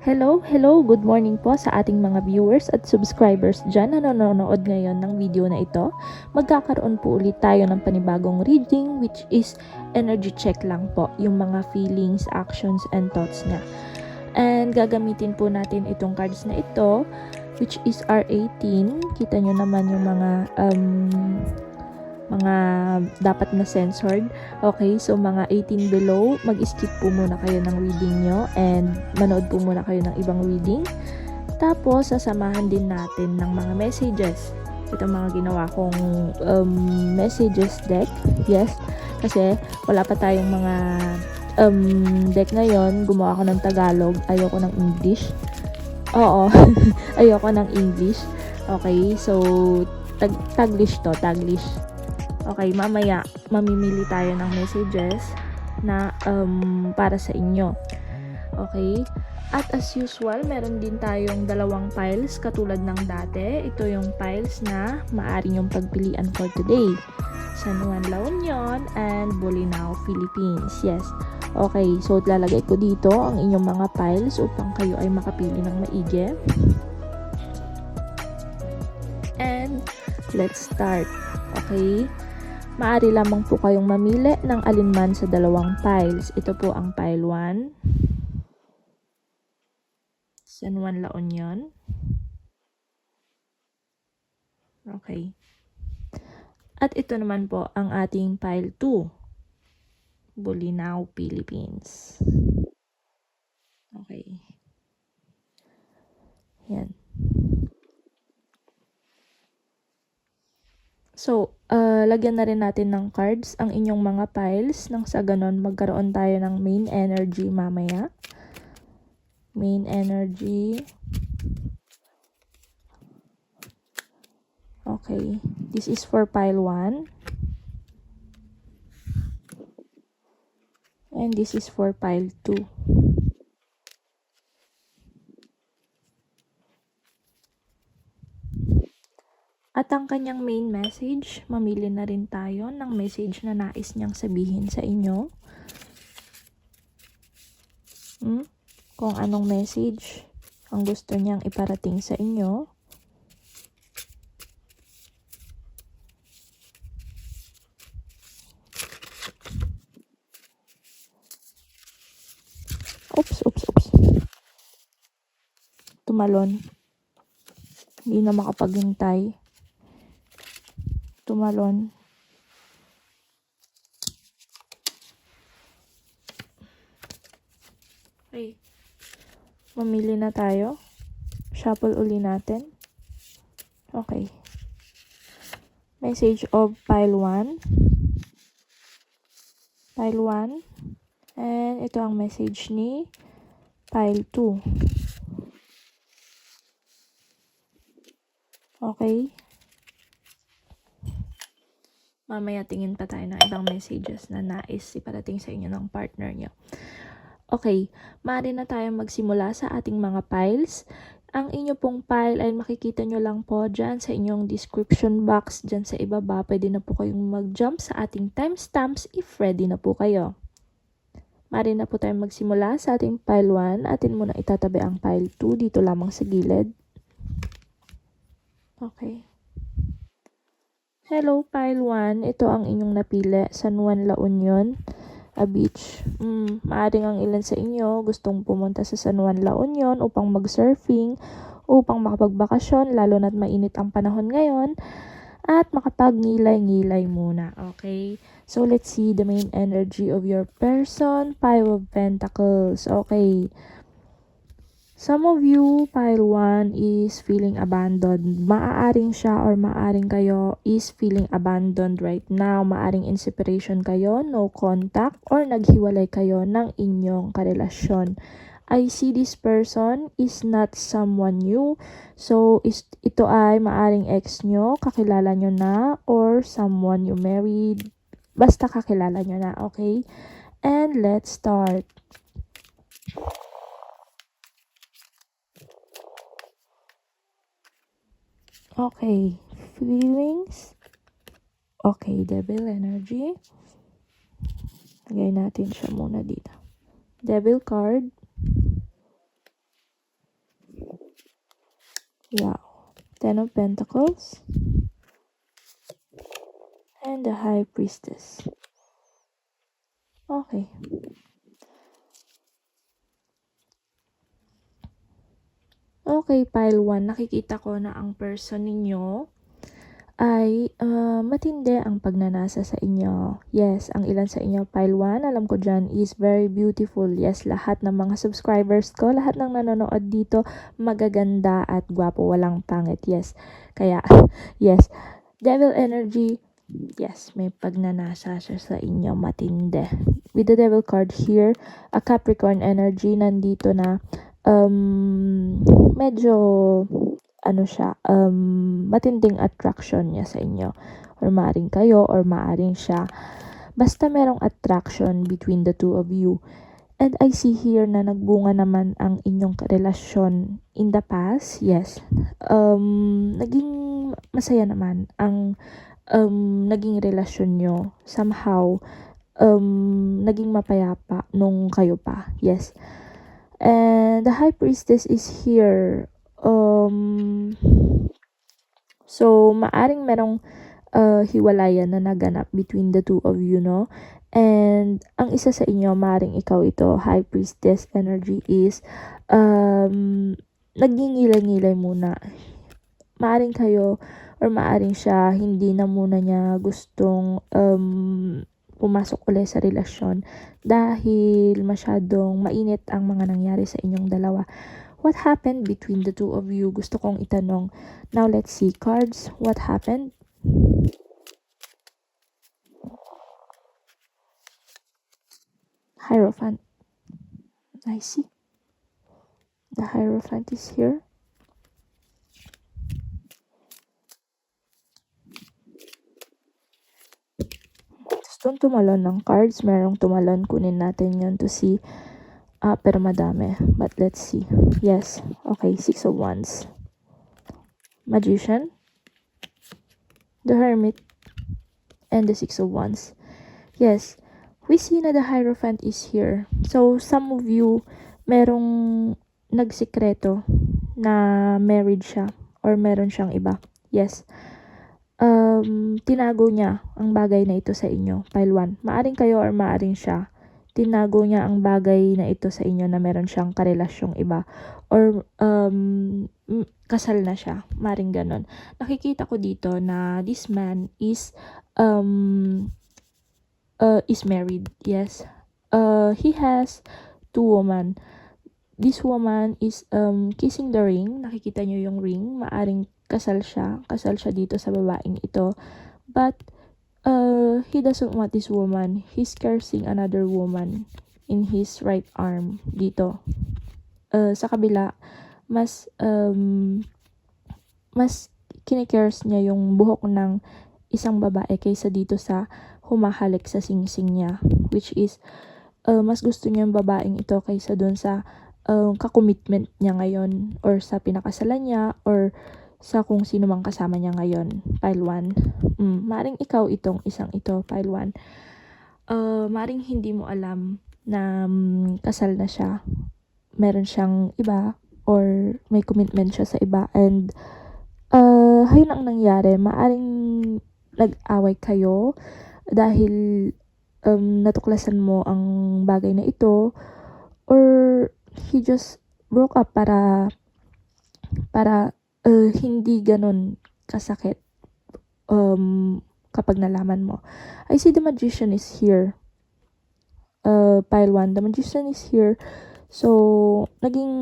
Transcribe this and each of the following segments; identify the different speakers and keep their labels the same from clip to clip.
Speaker 1: Hello, good morning po sa ating mga viewers at subscribers dyan na nanonood ngayon ng video na ito. Magkakaroon po ulit tayo ng panibagong reading which is energy check lang po, yung mga feelings, actions, and thoughts niya. And gagamitin po natin itong cards na ito which is R18. Kita nyo naman yung mga dapat na censored. Okay, so mga 18 below, mag-skip po muna kayo ng reading nyo and manood po muna kayo ng ibang reading. Tapos, sasamahan din natin ng mga messages. Ito mga ginawa kong messages deck. Yes, kasi wala pa tayong mga deck ngayon. Gumawa ako ng Tagalog. Ayoko ng English. Oo, ayoko ng English. Okay, so Taglish to, Taglish. Okay, mamaya mamimili tayo ng messages na para sa inyo. Okay? At as usual, meron din tayong dalawang piles katulad ng dati. Ito yung piles na maaari yung pagpilian for today. San Juan, La Union and Bolinao, Philippines. Yes. Okay, so lalagay ko dito ang inyong mga piles upang kayo ay makapili ng maigi. And let's start. Okay? Maaari lamang po kayong mamili ng alinman sa dalawang piles. Ito po ang pile 1. San Juan, La Union. Okay. At ito naman po ang ating pile 2. Bolinao, Philippines. Okay. Yan. So, lagyan na rin natin ng cards ang inyong mga piles nang sa ganon magkaroon tayo ng main energy mamaya. Main energy. Okay. This is for pile 1. And this is for pile 2. At ang kanyang main message, mamili na rin tayo ng message na nais niyang sabihin sa inyo. Kung anong message ang gusto niyang iparating sa inyo. Oops. Tumalon. Hindi na makapaghintay. Tumalon. Okay. Mamili na tayo. Shuffle uli natin. Okay. Message of pile 1. Pile 1. And ito ang message ni pile 2. Okay. Mamaya tingin pa tayo ng ibang messages na nais iparating sa inyo ng partner nyo. Okay, maaari na tayong magsimula sa ating mga piles. Ang inyo pong pile ay makikita nyo lang po dyan sa inyong description box. Dyan sa ibaba, pwede na po kayong mag-jump sa ating timestamps if ready na po kayo. Maaari na po tayong magsimula sa ating pile 1. Atin muna itatabi ang pile 2 dito lamang sa gilid. Okay. Hello, pile 1. Ito ang inyong napili. San Juan, La Union, a beach. Maaring ang ilan sa inyo gustong pumunta sa San Juan, La Union upang mag-surfing, upang makapagbakasyon, lalo na't mainit ang panahon ngayon, at makapag-ngilay-ngilay muna. Okay? So, let's see the main energy of your person. Five of Pentacles. Okay. Some of you, pile 1, is feeling abandoned. Maaaring siya or maaaring kayo is feeling abandoned right now. Maaaring in separation kayo, no contact, or naghiwalay kayo ng inyong karelasyon. I see this person is not someone new. So, ito ay maaaring ex nyo, kakilala nyo na, or someone you married. Basta kakilala nyo na, okay? And let's start. Okay, feelings. Okay, devil energy. Lagay natin siya muna dito. Devil card. Wow. Ten of Pentacles. And the High Priestess. Okay. Okay, pile 1. Nakikita ko na ang person ninyo ay matindi ang pagnanasa sa inyo. Yes, ang ilan sa inyo, pile 1, alam ko dyan, is very beautiful. Yes, lahat ng mga subscribers ko, lahat ng nanonood dito, magaganda at gwapo, walang pangit. Yes, kaya, yes, devil energy, yes, may pagnanasa siya sa inyo, matindi. With the devil card here, a Capricorn energy, nandito na, medyo matinding attraction niya sa inyo. Or maaring kayo, or maaring siya. Basta merong attraction between the two of you. And I see here na nagbunga naman ang inyong relasyon in the past. Yes. Naging masaya naman ang naging relasyon nyo. Somehow, naging mapayapa nung kayo pa. Yes. And the High Priestess is here. So, maaring merong hiwalayan na naganap between the two of you, no? And ang isa sa inyo, maaring ikaw ito, High Priestess energy is nagingilay-ngilay muna. Maaring kayo or maaring siya, hindi na muna niya gustong pumasok ulit sa relasyon dahil masyadong mainit ang mga nangyari sa inyong dalawa. What happened between the two of you? Gusto kong itanong. Now, let's see. Cards, what happened? Hierophant. I see. The Hierophant is here. Gusto tumalon ng cards. Merong tumalon. Kunin natin yun to see. Pero madami. But let's see. Yes. Okay, 6 of Wands. Magician. The Hermit. And the 6 of Wands. Yes. We see na the Hierophant is here. So, some of you, merong nagsikreto na married siya or meron siyang iba. Yes. Tinago niya ang bagay na ito sa inyo. Pile 1. Maaring kayo or maaring siya. Tinago niya ang bagay na ito sa inyo na meron siyang karelasyong iba. Or kasal na siya. Maaring ganon. Nakikita ko dito na this man is married. Yes. He has 2 women. This woman is kissing the ring. Nakikita nyo yung ring. Maaring kasal siya. Kasal siya dito sa babaeng ito. But he doesn't want this woman. He's cursing another woman in his right arm dito. Sa kabila, mas kinikers niya yung buhok ng isang babae kaysa dito sa humahalik sa singsing niya. Which is, mas gusto niya yung babaeng ito kaysa dun sa ka-commitment niya ngayon or sa pinakasalan niya or sa kung sino mang kasama niya ngayon. Pile 1. Maring ikaw itong isang ito, pile 1. Maring hindi mo alam na kasal na siya. Meron siyang iba or may commitment siya sa iba. And ayun ang nangyari. Maaring nag-away kayo dahil natuklasan mo ang bagay na ito or he just broke up para hindi ganun kasakit kapag nalaman mo. I see the Magician is here. Pile 1. The Magician is here. So, naging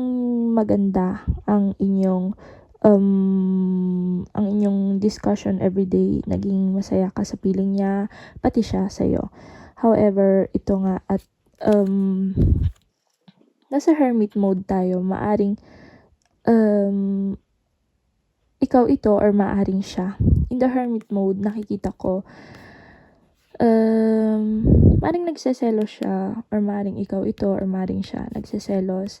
Speaker 1: maganda ang inyong discussion everyday. Naging masaya ka sa piling niya, pati siya sa'yo. However, ito nga at nasa hermit mode tayo. Maaring ikaw ito or maaring siya. In the hermit mode, nakikita ko maaring nagseselos siya or maaring ikaw ito or maaring siya nagseselos.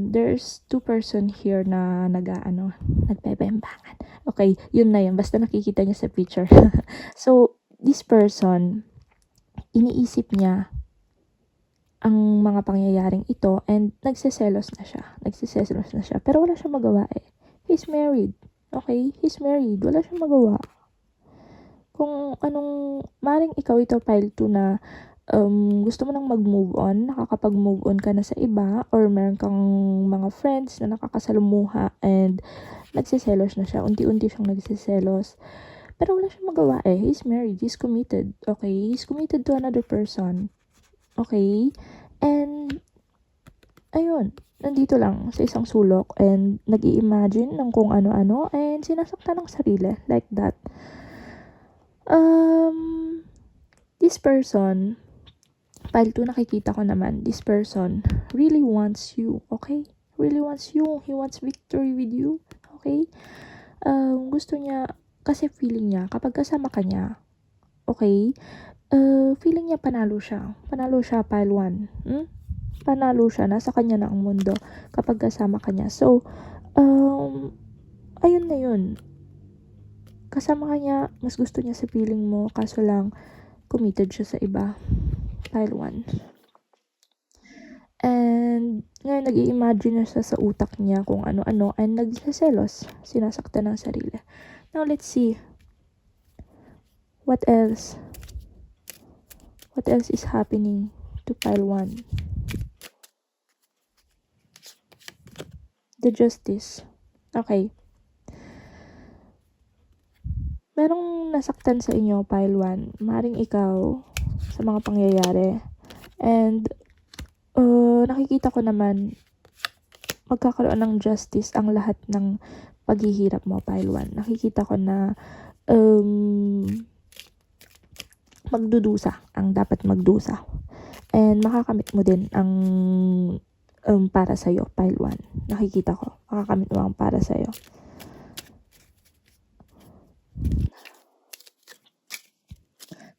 Speaker 1: There's 2 person here na nagpepembangan. Okay, yun na yun. Basta nakikita niya sa picture. So, this person, iniisip niya ang mga pangyayaring ito and nagseselos na siya. Pero wala siyang magawa eh. He's married. Okay? He's married. Wala siyang magawa. Kung anong, maring ikaw ito pile 2 na gusto mo nang mag-move on, nakakapag-move on ka na sa iba, or meron kang mga friends na nakakasalumuha and nagsiselos na siya. Unti-unti siyang nagsiselos. Pero wala siyang magawa eh. He's married. He's committed. Okay? He's committed to another person. Okay? And, ayun, nandito lang sa isang sulok and nag-i-imagine ng kung ano-ano and sinasaktan ng sarili. Like that. This person, pile 2 nakikita ko naman, this person really wants you, okay? Really wants you. He wants victory with you, okay? Gusto niya, kasi feeling niya, kapag kasama ka niya, okay, feeling niya panalo siya. Panalo siya, pile 1. Panalo siya, nasa kanya na ang mundo kapag kasama ka niya. So, ayun na yun. Kasama ka niya, mas gusto niya sa feeling mo, kaso lang, committed siya sa iba. Pile 1. And, ngayon, nag-i-imagine na siya sa utak niya kung ano-ano, and nagsiselos, sinasaktan ng sarili. Now, let's see. What else? What else is happening to pile 1? The justice. Okay. Merong nasaktan sa inyo, pile 1. Maring ikaw sa mga pangyayari. And, nakikita ko naman, magkakaroon ng justice ang lahat ng paghihirap mo, pile 1. Nakikita ko na, magdudusa ang dapat magdusa. And makakamit mo din ang para sa'yo, pile 1. Nakikita ko, makakamit mo ang para sa'yo.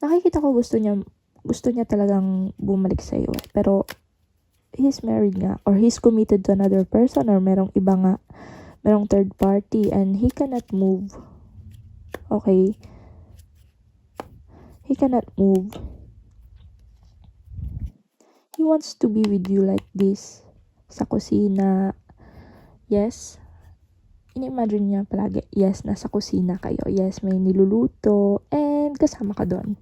Speaker 1: Nakikita ko gusto niya talagang bumalik sa'yo eh. Pero, he's married nga, or he's committed to another person, or merong iba nga, merong third party, and he cannot move. Okay? He cannot move. He wants to be with you like this. Sa kusina. Yes. Ini-imagine niya palagi, yes, nasa kusina kayo. Yes, may niluluto. And kasama ka doon.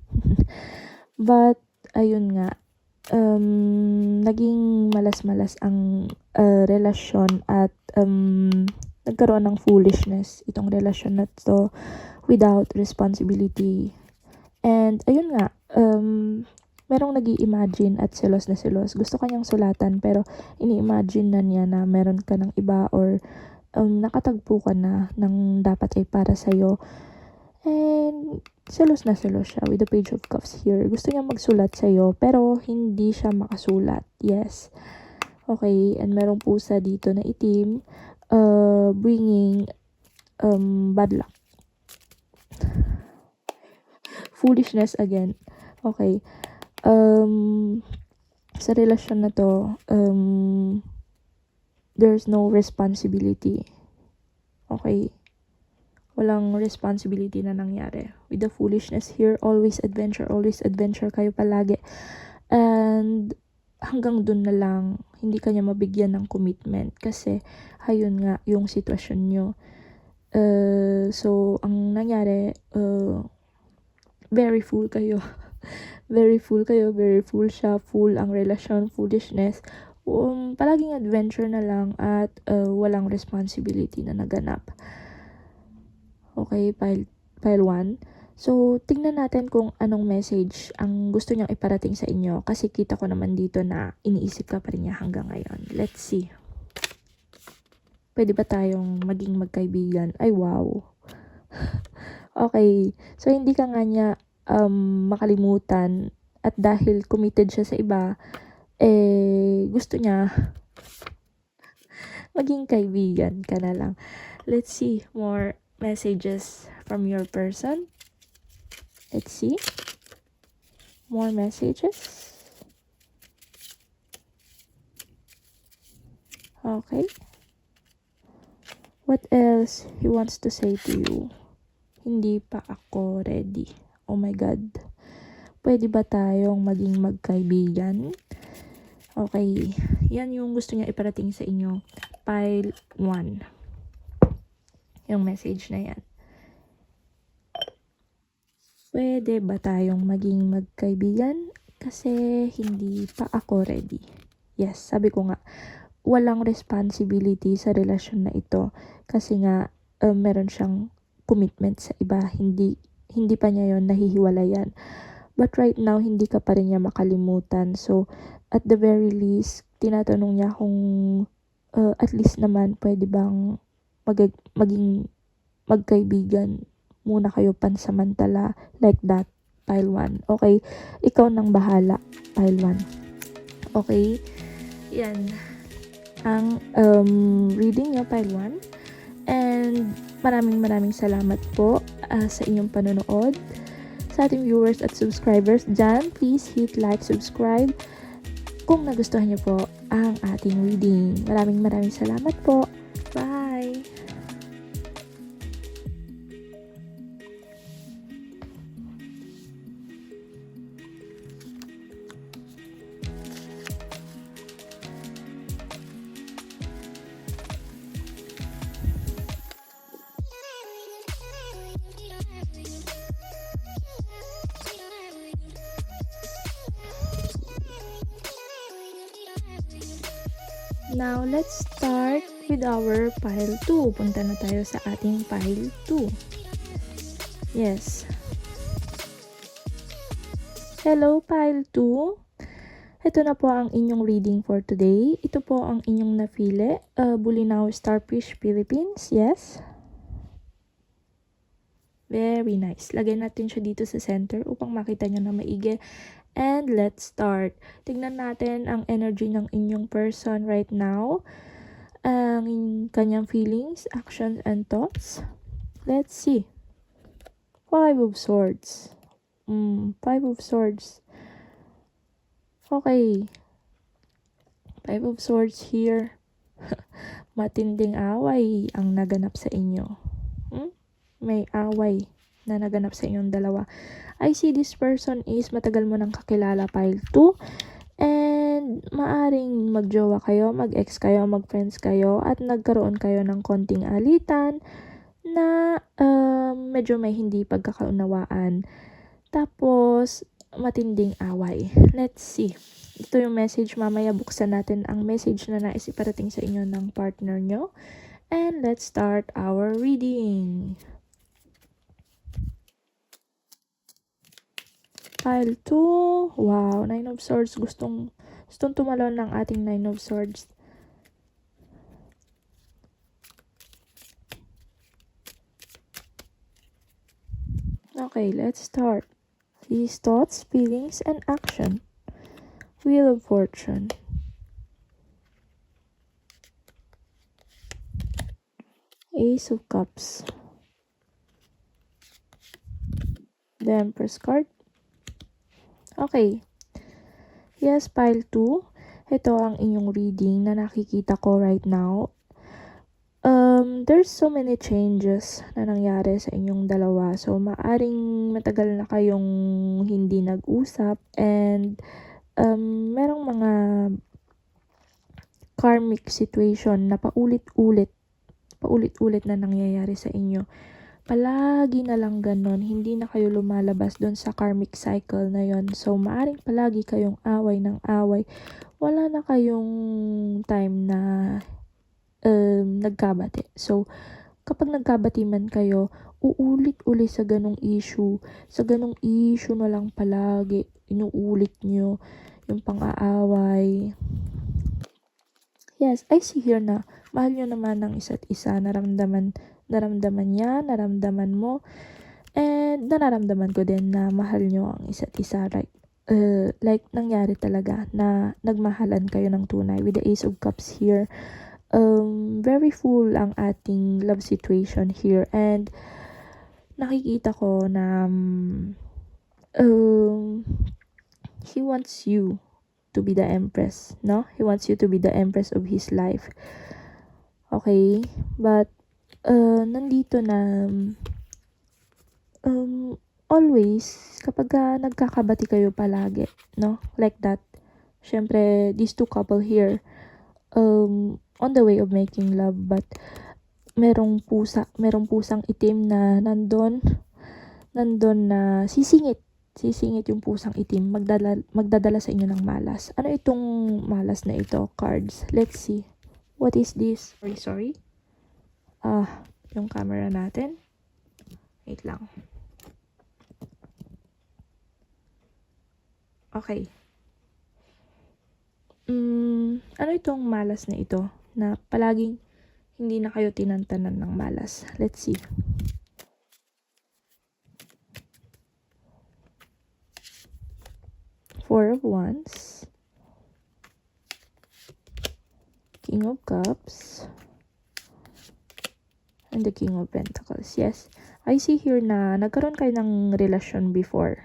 Speaker 1: But, ayun nga. Naging malas-malas ang relasyon at nagkaroon ng foolishness itong relasyon na to without responsibility. And, ayun nga, merong nag-i-imagine at selos na selos. Gusto kanyang sulatan pero ini-imagine na niya na meron ka ng iba or nakatagpo ka na ng dapat ay para sa'yo. And selos na selos siya with the page of cups here. Gusto niya magsulat sa'yo pero hindi siya makasulat. Yes. Okay, and merong pusa dito na itim bringing bad luck. Foolishness again. Okay. Sa relasyon na to, there's no responsibility. Okay? Walang responsibility na nangyari. With the foolishness here, always adventure kayo palagi. And hanggang dun na lang, hindi kanya mabigyan ng commitment kasi hayun nga yung sitwasyon nyo. So, ang nangyari, very full kayo. Very full siya, full ang relasyon, foolishness. Palaging adventure na lang at walang responsibility na naganap. Okay, pile 1. So, tingnan natin kung anong message ang gusto niyang iparating sa inyo kasi kita ko naman dito na iniisip ka pa rin niya hanggang ngayon. Let's see. Pwede ba tayong maging magkaibigan? Ay, wow. Okay, so hindi ka nga niya makalimutan at dahil committed siya sa iba, gusto niya maging kaibigan ka na lang. Let's see more messages from your person. Let's see. More messages. Okay. What else he wants to say to you? Hindi pa ako ready. Oh my God. Pwede ba tayong maging magkaibigan? Okay, yan yung gusto niya iparating sa inyo. Pile 1. Yung message na yan. Pwede ba tayong maging magkaibigan? Kasi hindi pa ako ready. Yes, sabi ko nga, walang responsibility sa relasyon na ito. Kasi nga, meron siyang commitment sa iba. Hindi pa niya yon nahihiwalayan. But right now, hindi ka pa rin niya makalimutan. So, at the very least, tinatanong niya kung at least naman pwede bang maging magkaibigan muna kayo pansamantala, like that. Pile 1. Okay, ikaw nang bahala. Pile 1. Okay, yan ang reading nyo, Pile 1. And maraming salamat po sa inyong panonood. Sa ating viewers at subscribers dyan, please hit like, subscribe kung nagustuhan nyo po ang ating reading. Maraming salamat po. Bye! Now, let's start with our pile 2. Punta na tayo sa ating pile 2. Yes. Hello, pile 2. Ito na po ang inyong reading for today. Ito po ang inyong napili. Bulinaw Starfish Philippines. Yes. Very nice. Lagay natin siya dito sa center upang makita nyo na maigi. And let's start. Tignan natin ang energy ng inyong person right now. Ang kanyang feelings, actions, and thoughts. Let's see. 5 of Swords. 5 of Swords. Okay. 5 of Swords here. Matinding away ang naganap sa inyo. May away na naganap sa inyong dalawa. I see this person is matagal mo nang kakilala, pile 2. And maaring magjowa kayo, mag-ex kayo, mag-friends kayo, at nagkaroon kayo ng konting alitan na medyo may hindi pagkakaunawaan. Tapos, matinding away. Let's see. Ito yung message. Mamaya buksan natin ang message na nais iparating sa inyo ng partner nyo. And let's start our reading. Pile 2. Wow, 9 of Swords. Gustong tumalon ng ating 9 of Swords. Okay, let's start. His thoughts, feelings, and action. Wheel of Fortune. Ace of Cups. The Empress card. Okay. Yes, pile 2. Ito ang inyong reading na nakikita ko right now. There's so many changes na nangyari sa inyong dalawa. So, maaring matagal na kayong hindi nag-usap and merong mga karmic situation na paulit-ulit na nangyayari sa inyo. Palagi na lang ganon, hindi na kayo lumalabas doon sa karmic cycle na yon. So, maaring palagi kayong away ng away. Wala na kayong time na nagkabati. So, kapag nagkabati man kayo, uulit-ulit sa ganong issue. Sa ganong issue na lang palagi, inuulit nyo yung pang-aaway. Yes, I see here na mahal nyo naman ng isa't isa. Naramdaman niya, naramdaman mo, and nararamdaman ko din na mahal nyo ang isa't isa. Like nangyari talaga na nagmahalan kayo ng tunay with the Ace of Cups here. Very full ang ating love situation here, and nakikita ko na he wants you to be the Empress, no? He wants you to be the Empress of his life. Okay? But nandito na always kapag nagkakabati kayo palagi, no? Like that, Syempre, these two couple here, on the way of making love, but merong pusang itim na nandun na sisingit yung pusang itim, magdadala sa inyo ng malas. Ano itong malas na ito? Cards. Let's see. What is this? Sorry. Yung camera natin. Wait lang. Okay. Ano itong malas na ito? Na palaging hindi na kayo tinantanan ng malas. Let's see. Four of Wands. King of Cups. And the King of Pentacles. Yes. I see here na nagkaroon kayo ng relasyon before.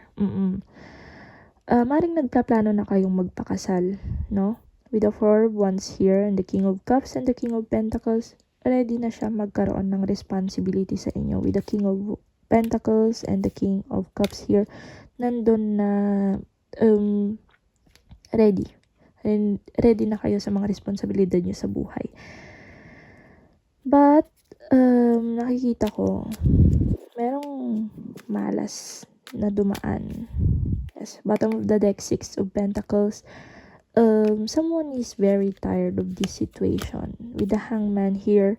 Speaker 1: Maring nagpaplano na kayong magpakasal, no? With the Four of Wands here and the King of Cups and the King of Pentacles, ready na siya magkaroon ng responsibility sa inyo. With the King of Pentacles and the King of Cups here, nandun na ready. And ready na kayo sa mga responsibilidad nyo sa buhay. But, nakikita ko, merong malas na dumaan. Yes, bottom of the deck, Six of Pentacles. Someone is very tired of this situation. With the Hangman here,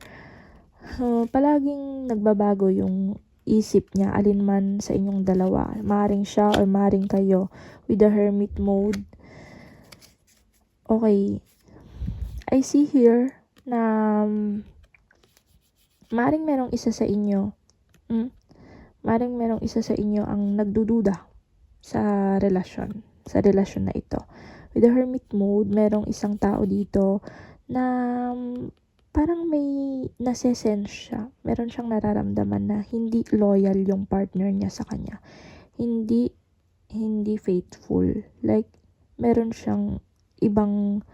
Speaker 1: palaging nagbabago yung isip niya, alinman sa inyong dalawa. Maring siya or maring kayo. With the Hermit mode. Okay. I see here na maring merong isa sa inyo. Maring merong isa sa inyo ang nagdududa sa relasyon na ito. With the Hermit mode, merong isang tao dito na parang may nase-sense siya. Meron siyang nararamdaman na hindi loyal yung partner niya sa kanya. Hindi faithful. Like, meron siyang ibang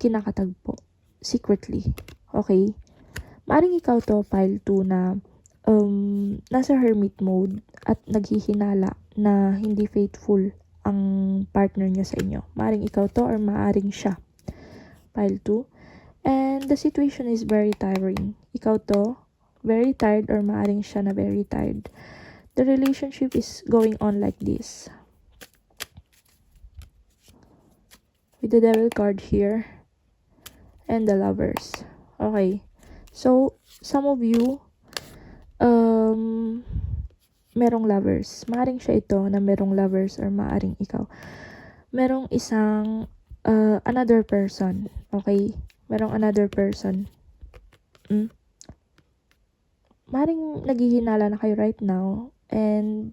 Speaker 1: kinakatagpo secretly. Okay? Maring ikaw to, pile 2, na nasa hermit mode at naghihinala na hindi faithful ang partner niya sa inyo. Maring ikaw to or maaring siya. Pile 2. And the situation is very tiring. Ikaw to, very tired or maaring siya na very tired. The relationship is going on like this. With the Devil card here. And the Lovers. Okay. So, some of you, merong lovers. Maaring siya ito na merong lovers or maaring ikaw. Merong isang another person. Okay? Merong another person. Maaring naghihinala na kayo right now and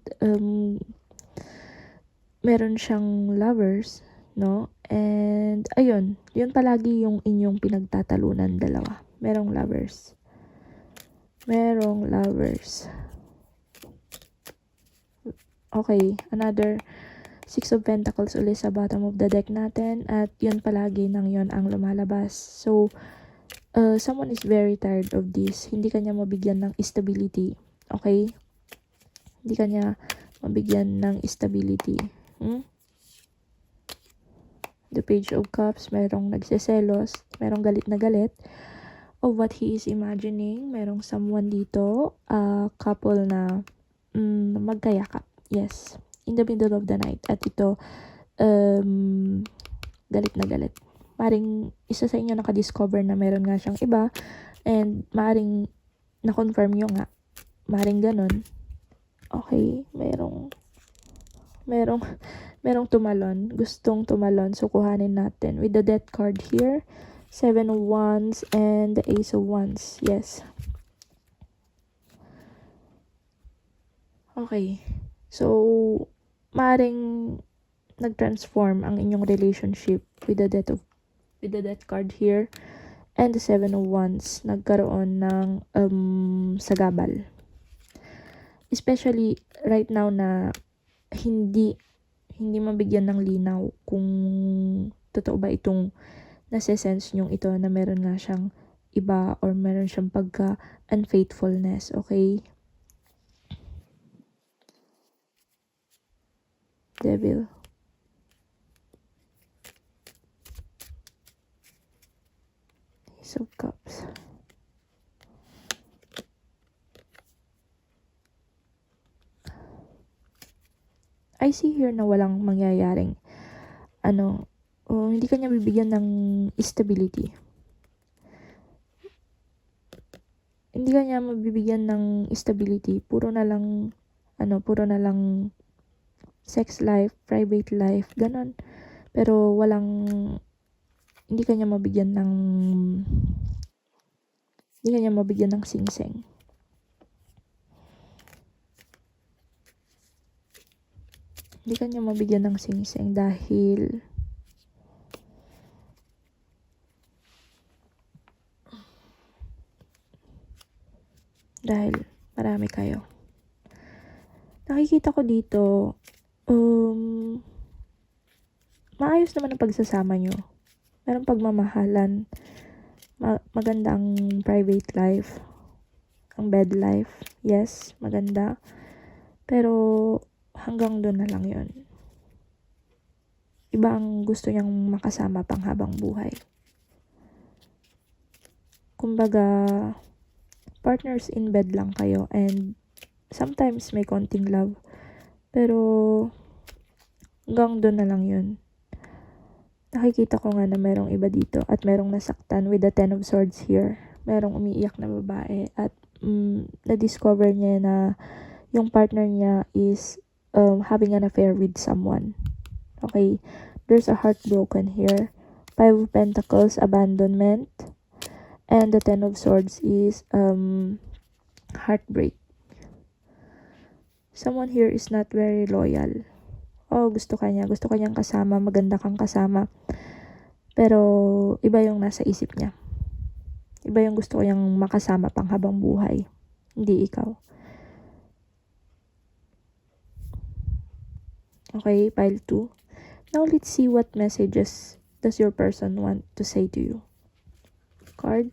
Speaker 1: meron siyang lovers, no? And ayun, yun palagi yung inyong pinagtatalunan dalawa. Merong lovers. Okay, another Six of Pentacles ulit sa bottom of the deck natin. At yun palagi nang yun ang lumalabas. So, someone is very tired of this. Hindi kanya mabigyan ng stability. Okay? Hindi kanya mabigyan ng stability. The Page of Cups, merong nagseselos, merong galit na galit of what he is imagining. Merong someone dito, couple na magkayakap. Yes, in the middle of the night. At ito, galit na galit. Maring isa sa inyo nakadiscover na meron nga siyang iba and maring na-confirm nyo nga. Maring ganun. Okay, merong tumalon. Gustong tumalon. So, kuhanin natin. With the Death card here, Seven of Wands and the Ace of Wands. Yes. Okay. So, maring nag-transform ang inyong relationship with the Death card here and the Seven of Wands. Nagkaroon ng sagabal. Especially right now na hindi mabigyan ng linaw kung totoo ba itong nase-sense nyong ito na meron nga siyang iba or meron siyang pagka-unfaithfulness. Okay? Devil. I see here na walang mangyayaring hindi kanya bibigyan ng stability. Hindi kanya mabibigyan ng stability. Puro na lang sex life, private life, ganon. Pero hindi kanya mabigyan ng singseng. Hindi kanya mabigyan ng singseng dahil marami kayo. Nakikita ko dito, maayos naman ang pagsasama nyo. Merong pagmamahalan. Maganda ang private life. Ang bed life. Yes, maganda. Pero hanggang doon na lang yun. Iba ang gusto niyang makasama pang habang buhay. Kumbaga, partners in bed lang kayo and sometimes may konting love. Pero hanggang doon na lang yun. Nakikita ko nga na merong iba dito at merong nasaktan with the 10 of swords here. Merong umiiyak na babae at na-discover niya na yung partner niya is having an affair with someone. Okay, there's a heartbroken here. 5 of Pentacles, abandonment. And the 10 of Swords is heartbreak. Someone here is not very loyal. Gusto kanyang kasama, maganda kang kasama. Pero iba yung nasa isip niya. Iba yung gusto kanyang makasama pang habang buhay. Hindi ikaw. Okay, pile 2. Now let's see what messages does your person want to say to you. Card.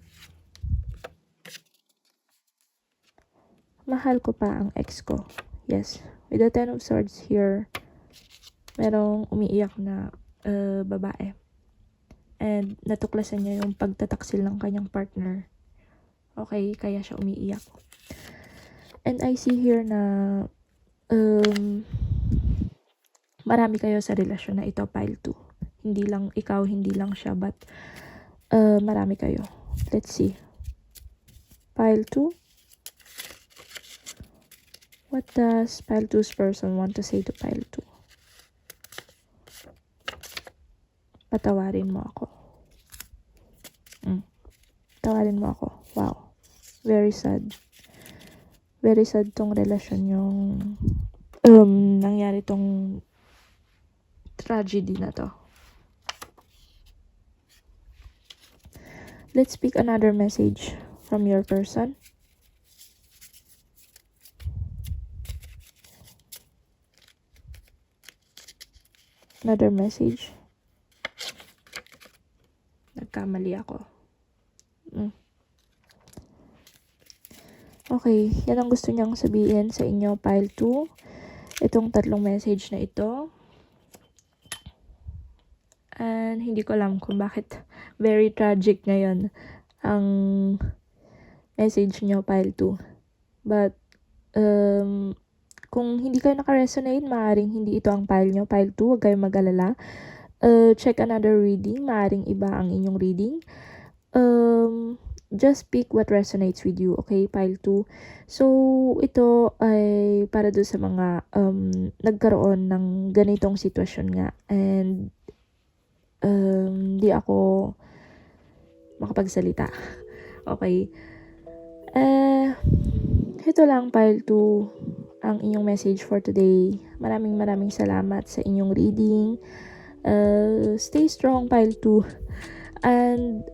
Speaker 1: Mahal ko pa ang ex ko. Yes. With the 10 of Swords here, merong umiiyak na babae. And natuklasan niya yung pagtataksil ng kanyang partner. Okay, kaya siya umiiyak. And I see here na marami kayo sa relasyon na ito, pile 2. Hindi lang ikaw, hindi lang siya, but marami kayo. Let's see. Pile 2. What does pile 2's person want to say to pile 2? Patawarin mo ako. Patawarin mo ako. Wow. Very sad. Very sad tong relasyon yung nangyari tong tragedy na to. Let's pick another message from your person. Another message. Nagkamali ako. Okay, yan ang gusto niyang sabihin sa inyo, pile 2. Itong tatlong message na ito. And hindi ko alam kung bakit very tragic ngayon ang message niyo, pile 2. But, kung hindi kayo naka-resonate, maaaring hindi ito ang pile nyo, pile 2, huwag kayong mag-alala. Check another reading, maaaring iba ang inyong reading. Just pick what resonates with you, okay, pile 2. So, ito ay para doon sa mga nagkaroon ng ganitong sitwasyon nga. And, di ako makapagsalita. Okay. Ito lang, pile 2. Ang inyong message for today. Maraming salamat sa inyong reading. Stay strong, pile 2. And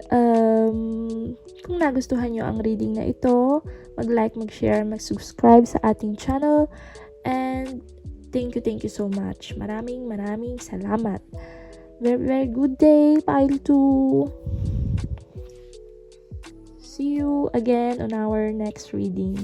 Speaker 1: kung nagustuhan nyo ang reading na ito, mag-like, mag-share, mag-subscribe sa ating channel. And thank you so much. Maraming salamat. Very good day, pile 2. See you again on our next reading.